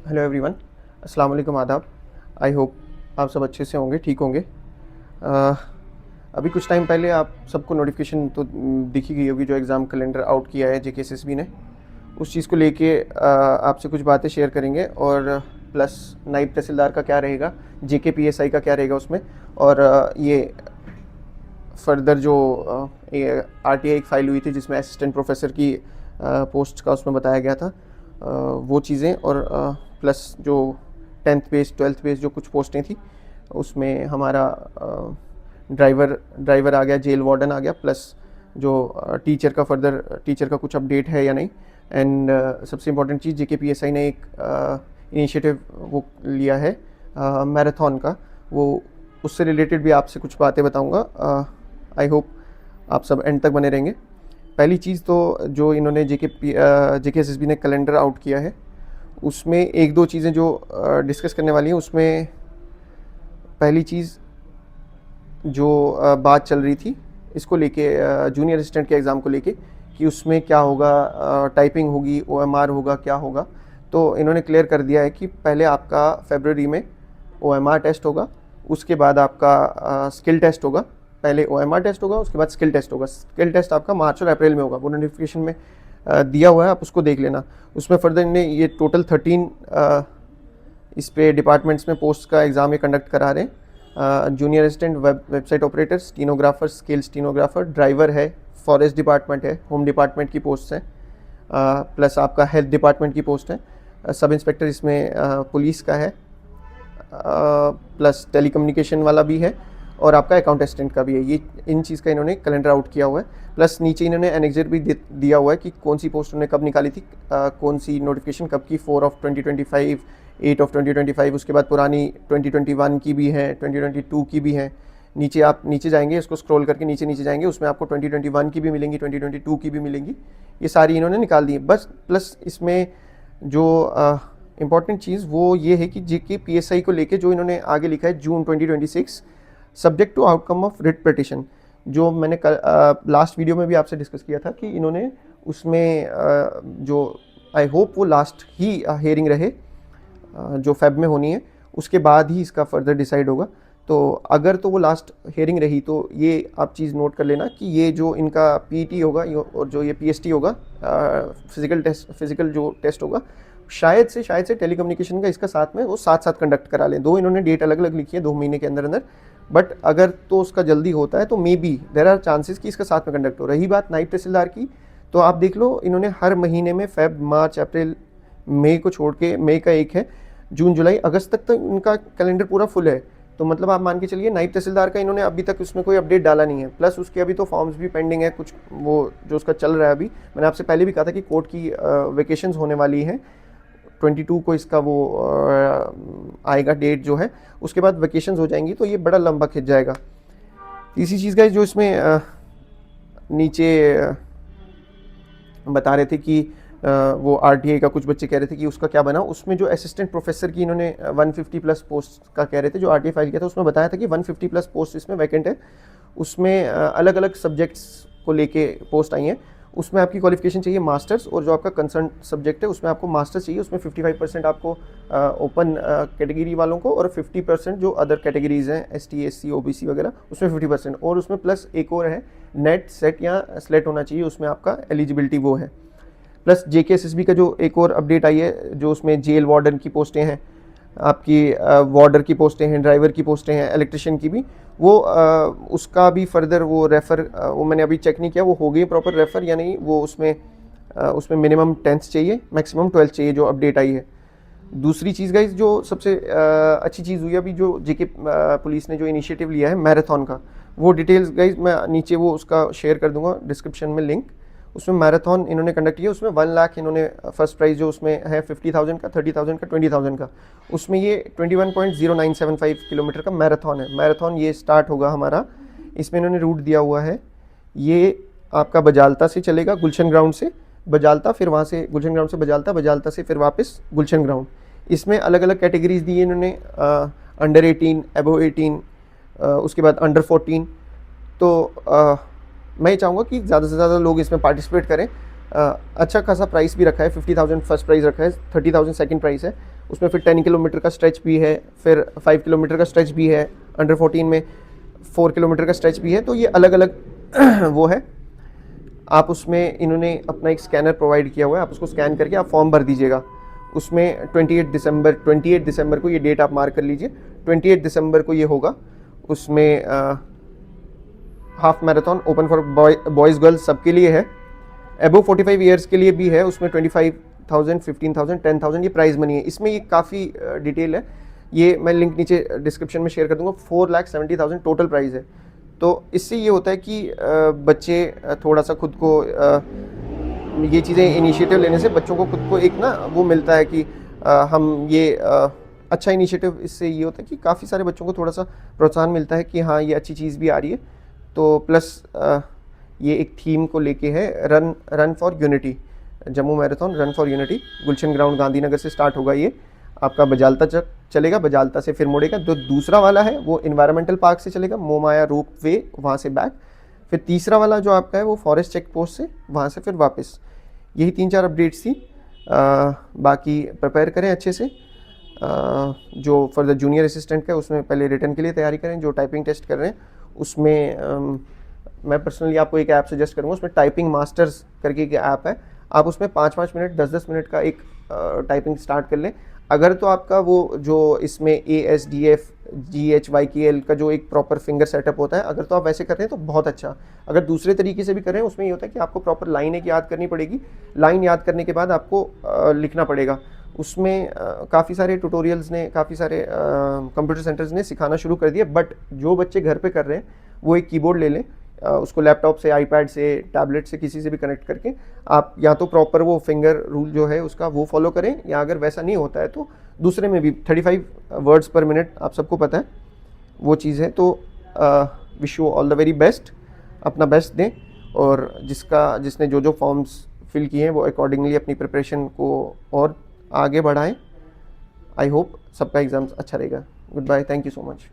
Hello everyone, अस्सलाम वालेकुम, आदाब। आई होप आप सब अच्छे से होंगे, ठीक होंगे। अ, अभी कुछ टाइम पहले आप सबको नोटिफिकेशन तो दिखी गई होगी जो एग्ज़ाम कैलेंडर आउट किया है जेकेएसएसबी ने। उस चीज़ को लेके आपसे कुछ बातें शेयर करेंगे और प्लस नायब तहसीलदार का क्या रहेगा, जेकेपीएसआई का क्या रहेगा उसमें, और ये फर्दर जो ये आरटीआई एक फ़ाइल हुई थी जिसमें असिस्टेंट प्रोफेसर की पोस्ट का उसमें बताया गया था, वो चीज़ें, और प्लस जो 10th बेस 12th बेस जो कुछ पोस्टें थी उसमें हमारा ड्राइवर आ गया, जेल वार्डन आ गया, प्लस जो टीचर का फर्दर टीचर का कुछ अपडेट है या नहीं। एंड सबसे इम्पोर्टेंट चीज़, जेकेपीएसआई ने एक इनिशिएटिव वो लिया है मैराथन का, वो उससे रिलेटेड भी आपसे कुछ बातें बताऊंगा। आई होप आप सब एंड तक बने रहेंगे। पहली चीज़ तो जो इन्होंने जेकेएसएसबी ने कैलेंडर आउट किया है उसमें एक दो चीज़ें जो डिस्कस करने वाली हैं। उसमें पहली चीज़ जो बात चल रही थी इसको लेके, जूनियर असिस्टेंट के एग्ज़ाम को लेके, कि उसमें क्या होगा, टाइपिंग होगी, ओएमआर होगा, क्या होगा। तो इन्होंने क्लियर कर दिया है कि पहले आपका फरवरी में ओएमआर टेस्ट होगा, उसके बाद आपका स्किल टेस्ट होगा। पहले ओएमआर टेस्ट होगा, उसके बाद स्किल टेस्ट होगा। स्किल टेस्ट आपका मार्च और अप्रैल में होगा, वो नोटिफिकेशन में दिया हुआ है, आप उसको देख लेना। उसमें फर्दर इन्हें ये टोटल 13 इस पे डिपार्टमेंट्स में पोस्ट का एग्ज़ाम ये कंडक्ट करा रहे हैं। Junior assistant, website operator, stenographer, scale stenographer, driver है, फॉरेस्ट डिपार्टमेंट है, होम डिपार्टमेंट की पोस्ट है, प्लस आपका हेल्थ डिपार्टमेंट की पोस्ट है, सब इंस्पेक्टर इसमें पुलिस का है, प्लस टेलीकम्युनिकेशन वाला भी है, और आपका अकाउंट असिस्टेंट का भी है। ये इन चीज़ का इन्होंने कैलेंडर आउट किया हुआ है। प्लस नीचे इन्होंने एनेक्सर भी दिया हुआ है कि कौन सी पोस्ट उन्होंने कब निकाली थी, कौन सी नोटिफिकेशन कब की, 4 ऑफ 2025, 8 ऑफ 2025, उसके बाद पुरानी 2021 की भी है, 2022 की भी है। नीचे आप नीचे जाएंगे, इसको स्क्रॉल करके नीचे नीचे जाएंगे, उसमें आपको 2021 की भी मिलेंगी, 2022 की भी मिलेंगी। ये सारी इन्होंने निकाल दी है बस। प्लस इसमें जो इम्पॉर्टेंट चीज़ वो ये है कि जेकेपीएसआई को लेके जो इन्होंने आगे लिखा है, June 2026 subject to outcome of writ petition, जो मैंने लास्ट वीडियो में भी आपसे डिस्कस किया था कि इन्होंने उसमें जो आई होप वो लास्ट ही हेयरिंग रहे, जो फेब में होनी है, उसके बाद ही इसका फर्दर डिसाइड होगा। तो अगर तो वो लास्ट हेयरिंग रही तो ये आप चीज़ नोट कर लेना कि ये जो इनका पीटी होगा और जो ये पीएसटी होगा, फिजिकल जो टेस्ट होगा, शायद से टेलीकम्युनिकेशन का इसका साथ में वो साथ साथ कंडक्ट करा लें। दो इन्होंने डेट अलग अलग लिखी है, 2 महीने के अंदर अंदर, बट अगर तो उसका जल्दी होता है तो maybe there are chances कि इसका साथ में कंडक्ट हो। रही बात नायब तहसीलदार की, तो आप देख लो इन्होंने हर महीने में फेब, मार्च, अप्रैल, मई को छोड़ के, मई का एक है, जून, जुलाई, अगस्त तक तो इनका कैलेंडर पूरा फुल है। तो मतलब आप मान के चलिए नायब तहसीलदार का इन्होंने अभी तक उसमें कोई अपडेट डाला नहीं है। प्लस उसके अभी तो फॉर्म्स भी पेंडिंग है कुछ, वो जो उसका चल रहा है अभी। मैंने आपसे पहले भी कहा था कि कोर्ट की वेकेशंस होने वाली हैं, 22 को इसका वो आएगा डेट जो है, उसके बाद वेकेशंस हो जाएंगी, तो ये बड़ा लंबा खिंच जाएगा। तीसरी चीज़ का जो इसमें नीचे बता रहे थे कि वो आरटीआई का कुछ बच्चे कह रहे थे कि उसका क्या बना। उसमें जो असिस्टेंट प्रोफेसर की इन्होंने 150 प्लस पोस्ट का कह रहे थे, जो आरटीआई फाइल किया था उसमें बताया था कि 150 प्लस पोस्ट इसमें वैकेंट है। उसमें अलग अलग सब्जेक्ट्स को लेके पोस्ट आई हैं। उसमें आपकी क्वालिफिकेशन चाहिए मास्टर्स, और जो आपका कंसर्न सब्जेक्ट है उसमें आपको मास्टर्स चाहिए। उसमें 55% आपको ओपन कैटेगरी वालों को, और 50% जो अदर कैटेगरीज हैं, एसटी, एससी, ओबीसी वगैरह, उसमें 50%। और उसमें प्लस एक और है, नेट, सेट या स्लेट होना चाहिए, उसमें आपका एलिजिबिलिटी वो है। प्लस जेकेएसएसबी का जो एक और अपडेट आई है, जो उसमें जेल वार्डन की पोस्टें हैं, आपकी वार्डर की पोस्टें हैं, ड्राइवर की पोस्टें हैं, इलेक्ट्रिशियन की भी, वो उसका भी फर्दर वो रेफ़र, वो मैंने अभी चेक नहीं किया वो हो गई प्रॉपर रेफ़र या नहीं। वो उसमें मिनिमम 10th चाहिए, मैक्सिमम 12th चाहिए, जो अपडेट आई है। दूसरी चीज़ गाइस, जो सबसे अच्छी चीज़ हुई अभी, जो जेके पुलिस ने जो इनिशिएटिव लिया है मैराथन का, वो डिटेल्स गाइस मैं नीचे वो उसका शेयर कर दूंगा डिस्क्रिप्शन में लिंक। उसमें मैराथन इन्होंने कंडक्ट किया, उसमें 1 लाख इन्होंने फर्स्ट प्राइज़ जो उसमें है 50,000 का, 30,000 का, 20,000 का, उसमें ये 21.0975 किलोमीटर का मैराथन है। मैराथन ये स्टार्ट होगा हमारा, इसमें इन्होंने रूट दिया हुआ है, ये आपका बजालता से चलेगा, गुलशन ग्राउंड से बजालता, फिर वहाँ से गुलशन ग्राउंड से बजालता, बजालता से फिर वापस गुलशन ग्राउंड। इसमें अलग अलग कैटेगरीज दी है इन्होंने, अंडर 18, अबव 18, उसके बाद अंडर 14। तो मैं चाहूँगा कि ज़्यादा से ज़्यादा लोग इसमें पार्टिसिपेट करें। अच्छा खासा प्राइस भी रखा है, 50,000 फर्स्ट प्राइस रखा है, 30,000 सेकंड प्राइस है। उसमें फिर 10 किलोमीटर का स्ट्रेच भी है, फिर 5 किलोमीटर का स्ट्रेच भी है, अंडर 14 में 4 किलोमीटर का स्ट्रेच भी है। तो ये अलग अलग वो है। आप उसमें इन्होंने अपना एक स्कैनर प्रोवाइड किया हुआ है, आप उसको स्कैन करके आप फॉर्म भर दीजिएगा। उसमें 28 दिसंबर को ये डेट आप मार्क कर लीजिए, 28 दिसंबर को ये होगा। उसमें half marathon open for boys girls सबके लिए है, एबो 45 ईयर्स के लिए भी है। उसमें 25,000, 15,000, 10,000 ये प्राइज़ मनी है। इसमें ये काफ़ी डिटेल है, ये मैं लिंक नीचे डिस्क्रिप्शन में शेयर कर दूंगा। 4,70,000 टोटल प्राइस है। तो इससे ये होता है कि बच्चे थोड़ा सा खुद को ये चीज़ें इनिशिएटिव लेने से बच्चों को खुद को एक ना वो मिलता है कि हम ये अच्छा इनिशिएटिव, इससे ये होता है कि काफ़ी सारे बच्चों को थोड़ा सा प्रोत्साहन मिलता है कि हाँ ये अच्छी चीज़ भी आ रही है। तो प्लस ये एक थीम को लेके है, run for unity, Jammu marathon run for unity. Gulshan ground Gandhinagar से स्टार्ट होगा ये, आपका बजालता चलेगा, बजालता से फिर मुड़ेगा। जो दूसरा वाला है वो इन्वायरमेंटल पार्क से चलेगा, मोमाया रोप वे वहाँ से बैक। फिर तीसरा वाला जो आपका है वो फॉरेस्ट चेक पोस्ट से वहाँ से फिर वापस। यही 3-4 अपडेट्स थी। बाकी प्रिपेयर करें अच्छे से। जो फॉर द जूनियर असिस्टेंट का उसमें पहले रिटर्न के लिए तैयारी करें। जो टाइपिंग टेस्ट कर रहे हैं उसमें मैं पर्सनली आपको एक ऐप सजेस्ट करूँगा, उसमें टाइपिंग मास्टर्स करके एक ऐप है, आप उसमें 5-5 मिनट 10-10 मिनट का एक टाइपिंग स्टार्ट कर लें। अगर तो आपका वो जो इसमें ASDF GHYKL का जो एक प्रॉपर फिंगर सेटअप होता है, अगर तो आप वैसे कर रहे हैं तो बहुत अच्छा। अगर दूसरे तरीके से भी कर रहे हैं, उसमें ये होता है कि आपको प्रॉपर लाइन एक याद करनी पड़ेगी, लाइन याद करने के बाद आपको लिखना पड़ेगा। उसमें काफ़ी सारे ट्यूटोरियल्स ने, काफ़ी सारे कंप्यूटर सेंटर्स ने सिखाना शुरू कर दिया। बट जो बच्चे घर पे कर रहे हैं वो एक कीबोर्ड ले लें, उसको लैपटॉप से, आईपैड से, टैबलेट से, किसी से भी कनेक्ट करके आप या तो प्रॉपर वो फिंगर रूल जो है उसका वो फॉलो करें, या अगर वैसा नहीं होता है तो दूसरे में भी 35 वर्ड्स पर मिनट आप सबको पता है वो चीज़ है। तो wish you all the very best, अपना बेस्ट दें, और जिसने जो फॉर्म्स फिल किए हैं वो अकॉर्डिंगली अपनी प्रिपरेशन को और आगे बढ़ाएं। आई होप सबका एग्ज़ाम्स अच्छा रहेगा। Goodbye, thank you so much.